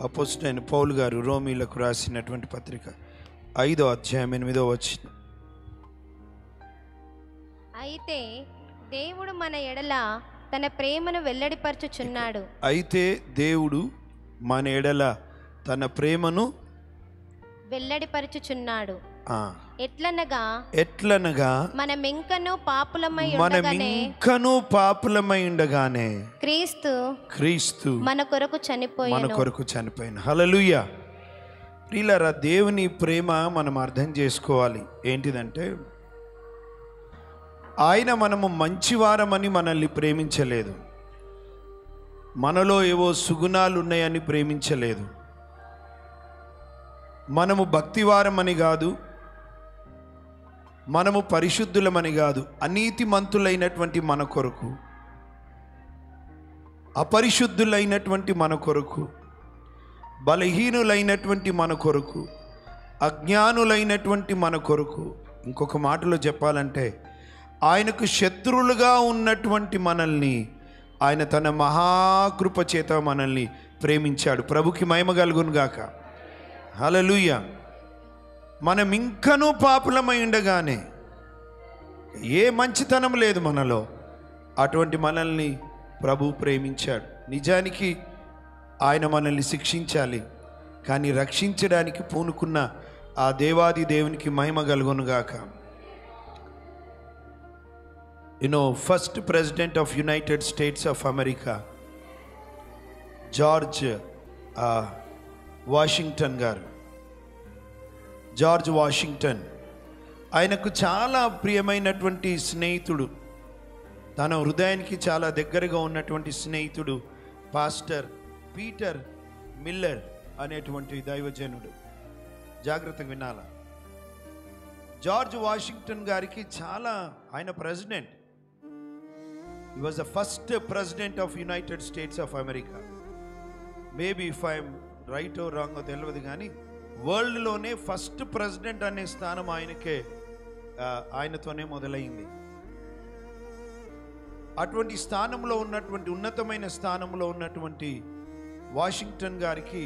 అపోస్తలుడైన పౌలు గారు రోమీలకు రాసినటువంటి పత్రిక 5వ అధ్యాయం 8వ వచనం. అయితే దేవుడు మన ఎడల తన ప్రేమను వెల్లడిపరచుచున్నాడు. అయితే దేవుడు మన ఎడల తన ప్రేమను వెల్లడిపరచుచున్నాడు. ఎట్లనగా మనమింకను పాపులమై ఉండగానే క్రీస్తు మన కొరకు చనిపోయిన. హల్లెలూయా. ప్రియులారా, దేవుని ప్రేమ మనం అర్థం చేసుకోవాలి. ఏంటిదంటే, ఆయన మనము మంచివారమని మనల్ని ప్రేమించలేదు, మనలో ఏవో సుగుణాలు ఉన్నాయని ప్రేమించలేదు, మనము భక్తివారమని కాదు, మనము పరిశుద్ధులమని కాదు, అనీతిమంతులైనటువంటి మన కొరకు, అపరిశుద్ధులైనటువంటి మన కొరకు, బలహీనులైనటువంటి మన కొరకు, అజ్ఞానులైనటువంటి మన కొరకు, ఇంకొక మాటలో చెప్పాలంటే ఆయనకు శత్రువులుగా ఉన్నటువంటి మనల్ని ఆయన తన మహాకృప చేత మనల్ని ప్రేమించాడు. ప్రభుకి మహిమ కలుగును గాక. హల్లెలూయా. మనం ఇంకనూ పాపులమై ఉండగానే, ఏ మంచితనం లేదు మనలో, అటువంటి మనల్ని ప్రభు ప్రేమించాడు. నిజానికి ఆయన మనల్ని శిక్షించాలి, కానీ రక్షించడానికి పూనుకున్న ఆ దేవాది దేవునికి మహిమ కలుగునుగాక. First president of United States of America George Washington, ఆయనకు చాలా ప్రియమైనటువంటి స్నేహితుడు, తన హృదయానికి చాలా దగ్గరగా ఉన్నటువంటి స్నేహితుడు పాస్టర్ పీటర్ మిల్లర్ అనేటువంటి దైవజనుడు. జాగ్రత్తగా వినాలా. జార్జ్ వాషింగ్టన్ గారికి ఆయన president, he was the first president of United States of America. Maybe if I'm right or wrong తెలియదు, కానీ వరల్డ్లోనే ఫస్ట్ ప్రెసిడెంట్ అనే స్థానం ఆయనతోనే మొదలైంది. అటువంటి స్థానంలో ఉన్నటువంటి, ఉన్నతమైన స్థానంలో ఉన్నటువంటి వాషింగ్టన్ గారికి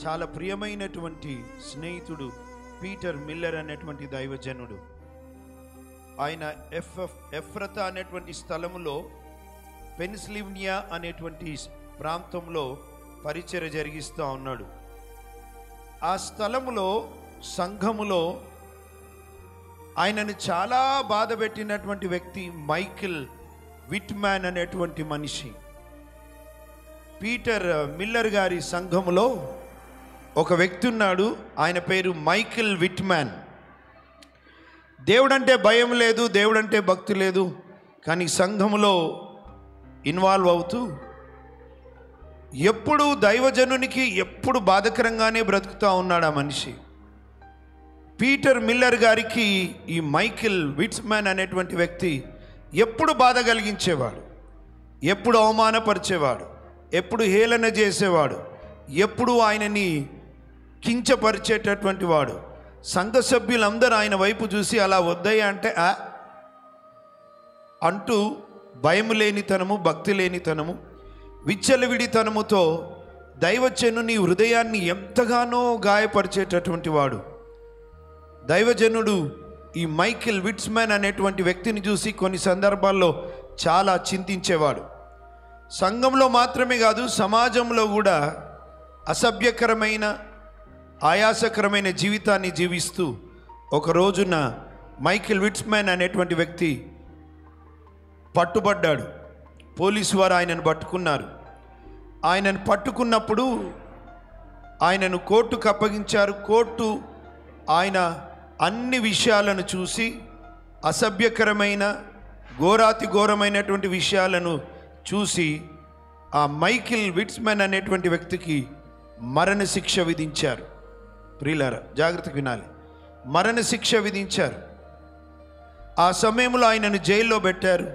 చాలా ప్రియమైనటువంటి స్నేహితుడు పీటర్ మిల్లర్ అనేటువంటి దైవజనుడు. ఆయన ఎఫ్రతా అనేటువంటి స్థలములో, పెన్సిల్వేనియా అనేటువంటి ప్రాంతంలో పరిచర్య జరిగిస్తూ ఉన్నాడు. ఆ స్థలములో, సంఘములో ఆయనను చాలా బాధ పెట్టినటువంటి వ్యక్తి మైకిల్ విట్మ్యాన్ అనేటువంటి మనిషి. పీటర్ మిల్లర్ గారి సంఘములో ఒక వ్యక్తి ఉన్నాడు, ఆయన పేరు మైకిల్ విట్మ్యాన్. దేవుడంటే భయం లేదు, దేవుడంటే భక్తి లేదు, కానీ సంఘములో ఇన్వాల్వ్ అవుతూ ఎప్పుడు దైవజనునికి ఎప్పుడు బాధకరంగానే బ్రతుకుతూ ఉన్నాడు ఆ మనిషి. పీటర్ మిల్లర్ గారికి ఈ మైకిల్ విట్మ్యాన్ అనేటువంటి వ్యక్తి ఎప్పుడు బాధ కలిగించేవాడు, ఎప్పుడు అవమానపరిచేవాడు, ఎప్పుడు హేళన చేసేవాడు, ఎప్పుడు ఆయనని కించపరిచేటటువంటి వాడు. సంఘ సభ్యులందరూ ఆయన వైపు చూసి అలా వద్దయ్యా అంటే అంటూ భయం లేనితనము, భక్తి లేనితనము, విచ్చలవిడితనముతో దైవజనుని హృదయాన్ని ఎంతగానో గాయపరిచేటటువంటి వాడు. దైవజనుడు ఈ మైకిల్ విట్మ్యాన్ అనేటువంటి వ్యక్తిని చూసి కొన్ని సందర్భాల్లో చాలా చింతించేవాడు. సంఘంలో మాత్రమే కాదు, సమాజంలో కూడా అసభ్యకరమైన, ఆయాసకరమైన జీవితాన్ని జీవిస్తూ ఒక రోజున మైకిల్ విట్మ్యాన్ అనేటువంటి వ్యక్తి పట్టుబడ్డాడు. పోలీసు వారు ఆయనను పట్టుకున్నారు. ఆయనను పట్టుకున్నప్పుడు ఆయనను కోర్టుకు అప్పగించారు. కోర్టు ఆయన అన్ని విషయాలను చూసి, అసభ్యకరమైన, ఘోరాతి ఘోరమైనటువంటి విషయాలను చూసి ఆ మైకిల్ విట్మ్యాన్ అనేటువంటి వ్యక్తికి మరణశిక్ష విధించారు. ప్రియులారా, జాగ్రత్తగా వినాలి. మరణశిక్ష విధించారు. ఆ సమయంలో ఆయనను జైల్లో పెట్టారు.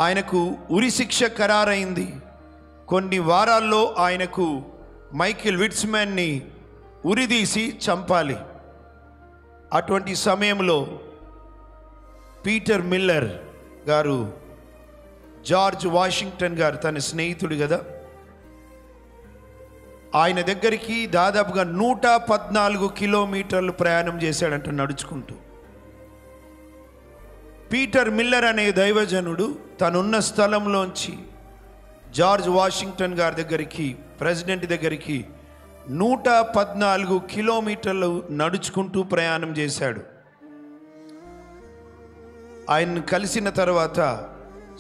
ఆయనకు ఉరిశిక్ష ఖరారైంది. కొన్ని వారాల్లో ఆయనకు మైకిల్ విట్మ్యాన్ని ఉరిదీసి చంపాలి. అటువంటి సమయంలో పీటర్ మిల్లర్ గారు, జార్జ్ వాషింగ్టన్ గారు తన స్నేహితుడు కదా, ఆయన దగ్గరికి దాదాపుగా 114 కిలోమీటర్లు ప్రయాణం చేశాడంట నడుచుకుంటూ. పీటర్ మిల్లర్ అనే దైవజనుడు తనున్న స్థలంలోంచి జార్జ్ వాషింగ్టన్ గారి దగ్గరికి, ప్రెసిడెంట్ దగ్గరికి 114 కిలోమీటర్లు నడుచుకుంటూ ప్రయాణం చేశాడు. ఆయన్ని కలిసిన తర్వాత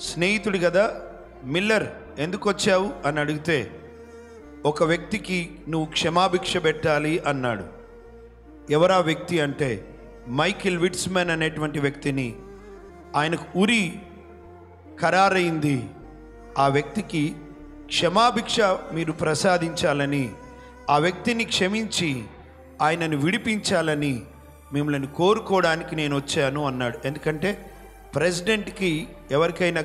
స్నేహితుడు కదా, మిల్లర్ ఎందుకు వచ్చావు అని అడిగితే, ఒక వ్యక్తికి నువ్వు క్షమాభిక్ష పెట్టాలి అన్నాడు. ఎవరా వ్యక్తి అంటే మైకిల్ విట్స్మెన్ అనేటువంటి వ్యక్తిని, ఆయనకు ఉరి ఖరారైంది, ఆ వ్యక్తికి క్షమాభిక్ష మీరు ప్రసాదించాలని, ఆ వ్యక్తిని క్షమించి ఆయనను విడిపించాలని మిమ్మల్ని కోరుకోవడానికి నేను వచ్చాను అన్నాడు. ఎందుకంటే ప్రెసిడెంట్కి ఎవరికైనా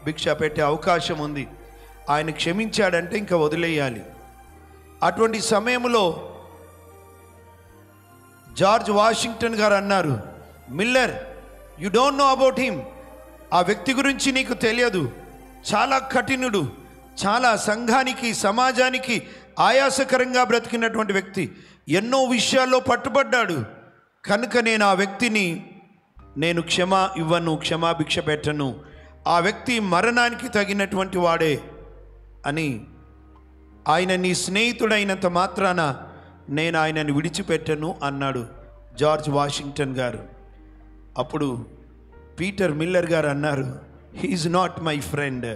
భిక్ష పెట్టే అవకాశం ఉంది. ఆయన క్షమించాడంటే ఇంకా వదిలేయాలి. అటువంటి సమయంలో జార్జ్ వాషింగ్టన్ గారు అన్నారు, Miller, you don't know about him. ఆ వ్యక్తి గురించి నీకు తెలియదు. చాలా కఠినుడు, చాలా సంఘానికి, సమాజానికి ఆయాసకరంగా బ్రతికినటువంటి వ్యక్తి, ఎన్నో విషయాల్లో పట్టుబడ్డాడు. కనుక నేను ఆ వ్యక్తిని క్షమాభిక్ష పెట్టను. ఆ వ్యక్తి మరణానికి తగినటువంటి వాడే అని, ఆయన నీ స్నేహితుడైనంత మాత్రాన నేను ఆయనని విడిచిపెట్టను అన్నాడు జార్జ్ వాషింగ్టన్ గారు. అప్పుడు పీటర్ మిల్లర్ గారు అన్నారు, హీఈస్ నాట్ మై ఫ్రెండ్.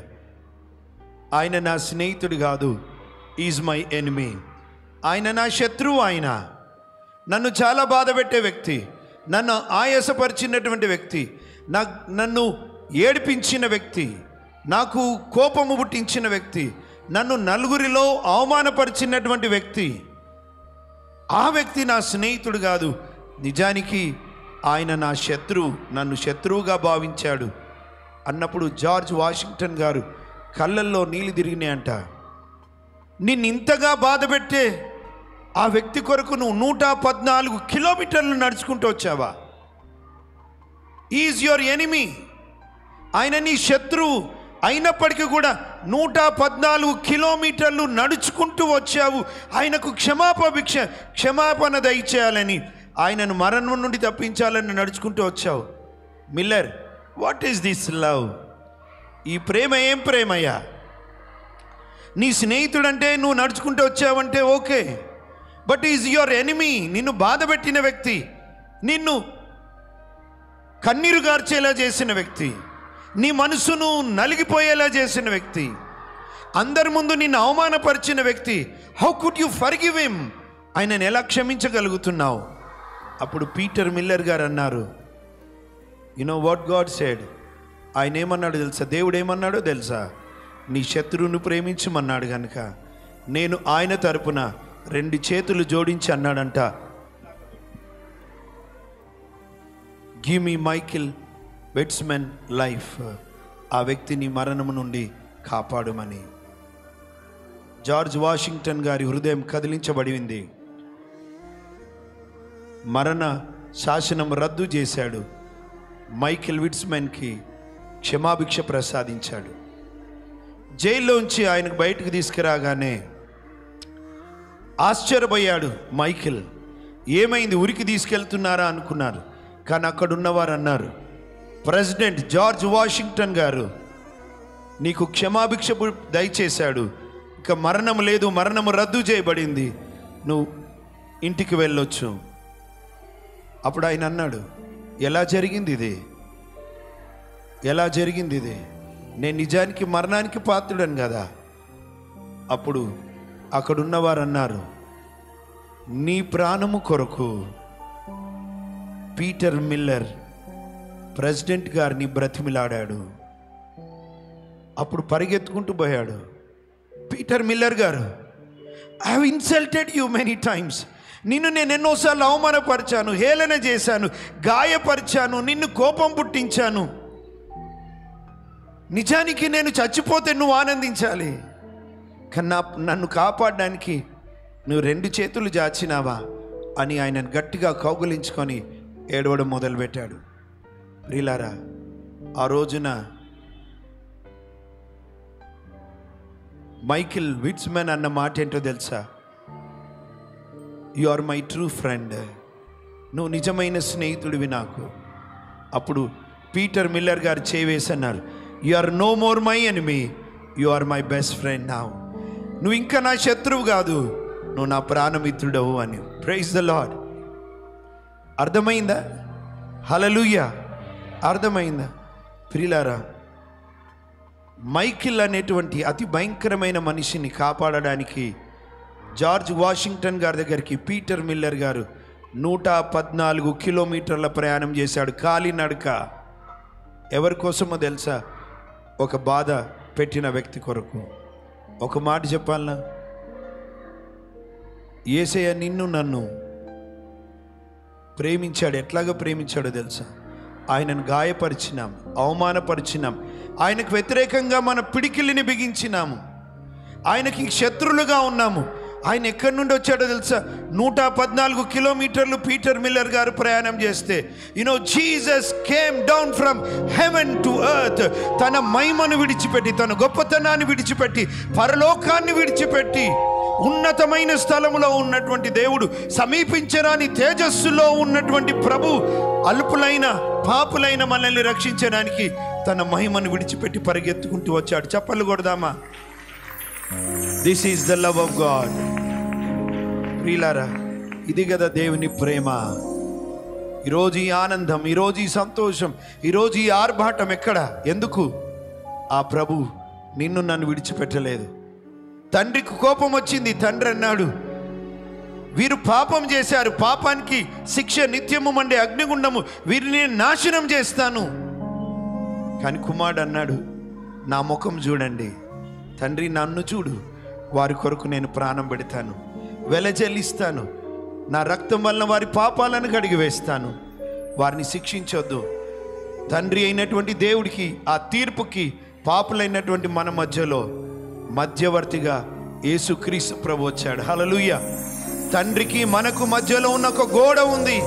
ఆయన నా స్నేహితుడు కాదు, ఈజ్ మై ఎనిమీ. ఆయన నా శత్రువు. ఆయన నన్ను చాలా బాధ పెట్టే వ్యక్తి, నన్ను ఆయాసపరిచినటువంటి వ్యక్తి, నన్ను ఏడిపించిన వ్యక్తి, నాకు కోపము పుట్టించిన వ్యక్తి, నన్ను నలుగురిలో అవమానపరిచినటువంటి వ్యక్తి. ఆ వ్యక్తి నా స్నేహితుడు కాదు, నిజానికి ఆయన నా శత్రువు, నన్ను శత్రువుగా భావించాడు అన్నప్పుడు జార్జ్ వాషింగ్టన్ గారు కళ్ళల్లో నీళ్ళు తిరిగినాయంట. నిన్ను ఇంతగా బాధ పెట్టే ఆ వ్యక్తి కొరకు నువ్వు 114 కిలోమీటర్లు నడుచుకుంటూ వచ్చావా? Is your enemy. ఆయన నీ శత్రువు అయినప్పటికీ కూడా 114 కిలోమీటర్లు నడుచుకుంటూ వచ్చావు. ఆయనకు క్షమాపణ దయచేయాలని, ఆయనను మరణం నుండి తప్పించాలని నడుచుకుంటూ వచ్చావు. Miller, what is this love? ఈ ప్రేమ ఏం ప్రేమయ్యా? నీ స్నేహితుడంటే నువ్వు నడుచుకుంటూ వచ్చావంటే okay, but is your enemy. నిన్ను బాధ పెట్టిన వ్యక్తి, నిన్ను కన్నీరు గార్చేలా చేసిన వ్యక్తి, నీ మనసును నలిగిపోయేలా చేసిన వ్యక్తి, అందరి ముందు నిన్ను అవమానపరిచిన వ్యక్తి, how could you forgive him? ఆయనను ఎలా క్షమించగలుగుతున్నావు? అప్పుడు పీటర్ మిల్లర్ గారు అన్నారు, you know what God said. ఆయన ఏమన్నాడు తెలుసా? దేవుడు ఏమన్నాడో తెలుసా? నీ శత్రువును ప్రేమించమన్నాడు. కనుక నేను ఆయన తరపున 2 చేతులు జోడించి అన్నాడంట, గివ్ మీ మైకిల్ విట్స్మెన్ లైఫ్. ఆ వ్యక్తిని మరణం నుండి కాపాడుమని. జార్జ్ వాషింగ్టన్ గారి హృదయం కదిలించబడింది. మరణ శాసనం రద్దు చేశాడు. మైకిల్ విట్స్మెన్కి క్షమాభిక్ష ప్రసాదించాడు. జైల్లోంచి ఆయనకు బయటకు తీసుకురాగానే ఆశ్చర్యపోయాడు మైకిల్. ఏమైంది, ఉరికి తీసుకెళ్తున్నారా అనుకున్నారు. కానీ అక్కడున్నవారు అన్నారు, ప్రెసిడెంట్ జార్జ్ వాషింగ్టన్ గారు నీకు క్షమాభిక్ష దయచేశాడు, ఇక మరణం లేదు, మరణము రద్దు చేయబడింది, నువ్వు ఇంటికి వెళ్ళొచ్చు. అప్పుడు ఆయన అన్నాడు, ఎలా జరిగింది ఇది? నేను నిజానికి మరణానికి పాత్రుడను కదా. అప్పుడు అక్కడున్నవారు అన్నారు, నీ ప్రాణము కొరకు పీటర్ మిల్లర్ ప్రెసిడెంట్ గారిని బ్రతిమిలాడాడు. అప్పుడు పరిగెత్తుకుంటూ పోయాడు, పీటర్ మిల్లర్ గారు, I have insulted you many times. నిన్ను నేను ఎన్నోసార్లు అవమానపరిచాను, హేళన చేశాను, గాయపరిచాను, నిన్ను కోపం పుట్టించాను. నిజానికి నేను చచ్చిపోతే నువ్వు ఆనందించాలి, కానీ నన్ను కాపాడడానికి నువ్వు 2 చేతులు జాచినావా అని ఆయనను గట్టిగా కౌగులించుకొని ఏడవడం మొదలుపెట్టాడు. ప్రియులారా, ఆ రోజున మైకిల్ విట్స్మెన్ అన్న మాట ఏంటో తెలుసా? You are my true friend, నువ్వు నిజమైన స్నేహితుడివి నాకు. అప్పుడు పీటర్ మిల్లర్ గారు చేవేసి అన్నారు, you are no more my enemy, you are my best friend now. నువ్వు ఇంకా నా శత్రువు కాదు, నువ్వు నా ప్రాణమిత్రుడవు అని. Praise the lord. అర్థమైందా? హల్లెలూయా. అర్థమైందా? ప్రియులారా, మైకిల్ అనేటువంటి అతి భయంకరమైన మనిషిని కాపాడడానికి జార్జ్ వాషింగ్టన్ గారి దగ్గరికి పీటర్ మిల్లర్ గారు 114 కిలోమీటర్ల ప్రయాణం చేశాడు, కాలినడక. ఎవరి కోసమో తెలుసా? ఒక బాధ పెట్టిన వ్యక్తి కొరకు. ఒక మాట చెప్పాలనా? యేసయ్య నిన్ను నన్ను ప్రేమించాడు. ఎట్లాగా ప్రేమించాడో తెలుసా? ఆయనను గాయపరిచినాం, అవమానపరిచినాం, ఆయనకు వ్యతిరేకంగా మన పిడికిలిని బిగించినాము, ఆయనకి శత్రులుగా ఉన్నాము. ఆయన ఎక్కడి నుండి వచ్చాడో తెలుసా? 114 కిలోమీటర్లు పీటర్ మిల్లర్ గారు ప్రయాణం చేస్తే, Jesus came down from heaven to earth. తన మహిమను విడిచిపెట్టి, తన గొప్పతనాన్ని విడిచిపెట్టి, పరలోకాన్ని విడిచిపెట్టి, ఉన్నతమైన స్థలములో ఉన్నటువంటి దేవుడు, సమీపించరాని తేజస్సులో ఉన్నటువంటి ప్రభు, అల్పులైన పాపులైన మనల్ని రక్షించడానికి తన మహిమను విడిచిపెట్టి పరిగెత్తుకుంటూ వచ్చాడు. చప్పట్లు కొడదామా? This is the love of God. ప్రియులారా, ఇది కదా దేవుని ప్రేమ. ఈరోజు ఈ ఆనందం, ఈరోజు ఈ సంతోషం, ఈరోజు ఈ ఆర్భాటం ఎక్కడ? ఎందుకు? ఆ ప్రభు నిన్ను నన్ను విడిచిపెట్టలేదు. తండ్రికి కోపం వచ్చింది. తండ్రి అన్నాడు, వీరు పాపం చేశారు, పాపానికి శిక్ష నిత్యము మండే అగ్నిగుండము, వీరిని నాశనం చేస్తాను. కానీ కుమారుడు అన్నాడు, నా ముఖం చూడండి తండ్రి, నన్ను చూడు, వారి కొరకు నేను ప్రాణం పెడతాను, వెలజల్లిస్తాను, నా రక్తం వలన వారి పాపాలను కడిగి వేస్తాను, వారిని శిక్షించొద్దు. తండ్రి అయినటువంటి దేవుడికి, ఆ తీర్పుకి పాపులైనటువంటి మన మధ్యలో మధ్యవర్తిగా యేసుక్రీస్తు ప్రభు వచ్చాడు. హల్లెలూయా. తండ్రికి మనకు మధ్యలో ఉన్న ఒక గోడ ఉంది,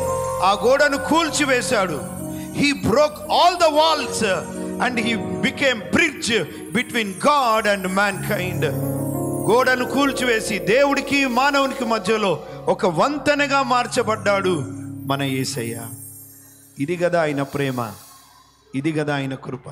ఆ గోడను కూల్చివేశాడు. He broke all the walls and he became bridge between God and mankind. గోడను కూల్చివేసి దేవుడికి మానవునికి మధ్యలో ఒక వంతెనగా మార్చబడ్డాడు మన యేసయ్య. ఇది కదా ఆయన ప్రేమ, ఇది కదా ఆయన కృప.